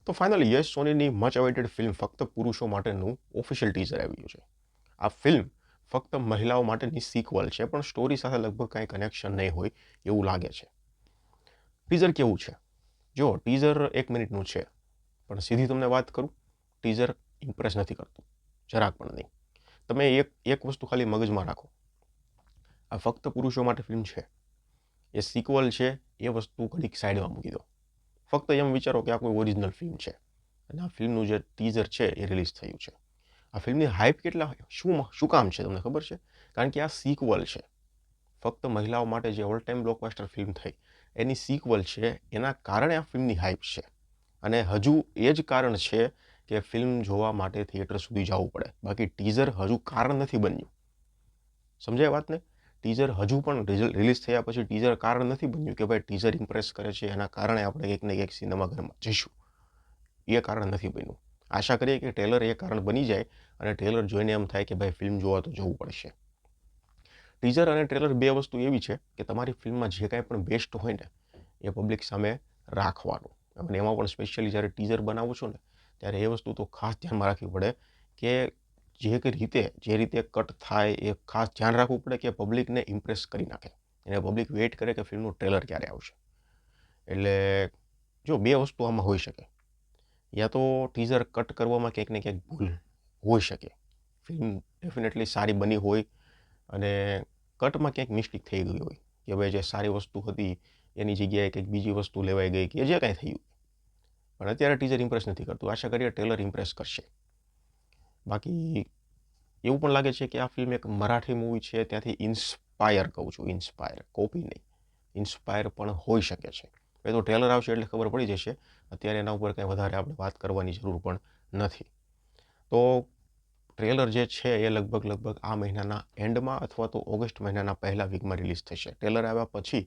તો finally yes સોનીની much અવેઇટેડ film ફક્ત પુરુષો માટેનું ઓફિશિયલ ટીઝર આવ્યું છે. આ ફિલ્મ ફક્ત મહિલાઓ માટેની સિક્વલ છે, પણ સ્ટોરી સાથે લગભગ કાંઈ કનેક્શન નહીં હોય એવું લાગે છે. ટીઝર કેવું છે? જો ટીઝર 1 મિનિટનું છે, પણ સીધી તમને વાત કરું, ટીઝર ઇમ્પ્રેસ નથી કરતું, જરાક પણ નહીં. તમે એક વસ્તુ ખાલી મગજમાં રાખો, આ ફક્ત પુરુષો માટે ફિલ્મ છે, એ સિક્વલ છે, એ વસ્તુ ઘડીક સાઈડમાં મૂકી દો. ફક્ત એમ વિચારો કે આ કોઈ ઓરિજિનલ ફિલ્મ છે અને આ ફિલ્મનું જે ટીઝર છે એ રિલીઝ થયું છે. આ ફિલ્મની હાઇપ શું કામ છે તમને ખબર છે? કારણ કે આ સિક્વલ છે. ફક્ત મહિલાઓ માટે જે ઓલ ટાઈમ બ્લોકબસ્ટર ફિલ્મ થઈ એની સિક્વલ છે, એના કારણે આ ફિલ્મની હાઇપ છે. અને હજુ એ જ કારણ છે કે ફિલ્મ જોવા માટે થિયેટર સુધી જવું પડે. બાકી ટીઝર હજુ કારણ નથી બન્યું. સમજાય વાતને? ટીઝર હજુ પણ રિલીઝ થયા પછી ટીઝર કારણ નથી બન્યું કે ભાઈ ટીઝર ઇમ્પ્રેસ કરે છે, એના કારણે આપણે એક ને એક સિનેમાઘરમાં જઈશું. એ કારણ નથી બન્યું. આશા કરીએ કે ટ્રેલર એ કારણ બની જાય અને ટ્રેલર જોઈને એમ થાય કે ભાઈ ફિલ્મ જોવા તો જવું પડશે. ટીઝર અને ટ્રેલર બે વસ્તુ એવી છે કે તમારી ફિલ્મમાં જે કાંઈ પણ બેસ્ટ હોય ને એ પબ્લિક સામે રાખવાનું. અને એમાં પણ સ્પેશિયલી જ્યારે ટીઝર બનાવો છો ને ત્યારે એ વસ્તુ તો ખાસ ધ્યાનમાં રાખવી પડે કે જે રીતે કટ થાય એ ખાસ ધ્યાન રાખવું પડે કે પબ્લિકને ઇમ્પ્રેસ કરી નાખે. એને પબ્લિક વેઇટ કરે કે ફિલ્મનું ટ્રેલર ક્યારે આવશે. એટલે જો બે વસ્તુ આમાં હોઈ શકે. યા તો ટીઝર કટ કરવામાં ક્યાંક ને ક્યાંક ભૂલ હોઈ શકે. ફિલ્મ ડેફિનેટલી સારી બની હોય અને કટમાં ક્યાંક મિસ્ટેક થઈ ગઈ હોય કે ભાઈ જે સારી વસ્તુ હતી એની જગ્યાએ કંઈક બીજી વસ્તુ લેવાઈ ગઈ કે જે કાંઈ થયું. પણ અત્યારે ટીઝર ઇમ્પ્રેસ નથી કરતું. આશા કરીએ ટ્રેલર ઇમ્પ્રેસ કરશે. બાકી એવું પણ લાગે છે કે આ ફિલ્મ એક મરાઠી મૂવી છે, ત્યાંથી ઇન્સ્પાયર કહું છું, ઇન્સ્પાયર, કોપી નહીં, ઇન્સ્પાયર પણ હોઈ શકે છે. એ તો ટ્રેલર આવશે એટલે ખબર પડી જશે. અત્યારે એના ઉપર કંઈ વધારે આપણે વાત કરવાની જરૂર પણ નથી. તો ટ્રેલર જે છે એ લગભગ આ મહિનાના એન્ડમાં અથવા તો ઓગસ્ટ મહિનાના પહેલા વીકમાં રિલીઝ થશે. ટ્રેલર આવ્યા પછી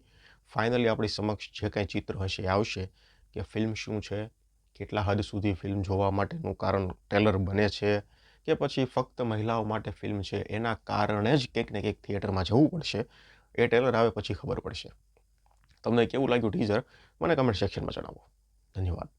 ફાઇનલી આપણી સમક્ષ જે કાંઈ ચિત્ર હશે એ આવશે કે ફિલ્મ શું છે, કેટલા હદ સુધી ફિલ્મ જોવા માટેનું કારણ ટ્રેલર બને છે કે પછી ફક્ત મહિલાઓ માટે ફિલ્મ છે એના કારણે જ કંઈક ને કંઈક થિયેટરમાં જવું પડશે. એ ટ્રેલર આવે પછી ખબર પડશે. તમને કેવું લાગ્યું ટીઝર મને કમેન્ટ સેક્શનમાં જણાવો. ધન્યવાદ.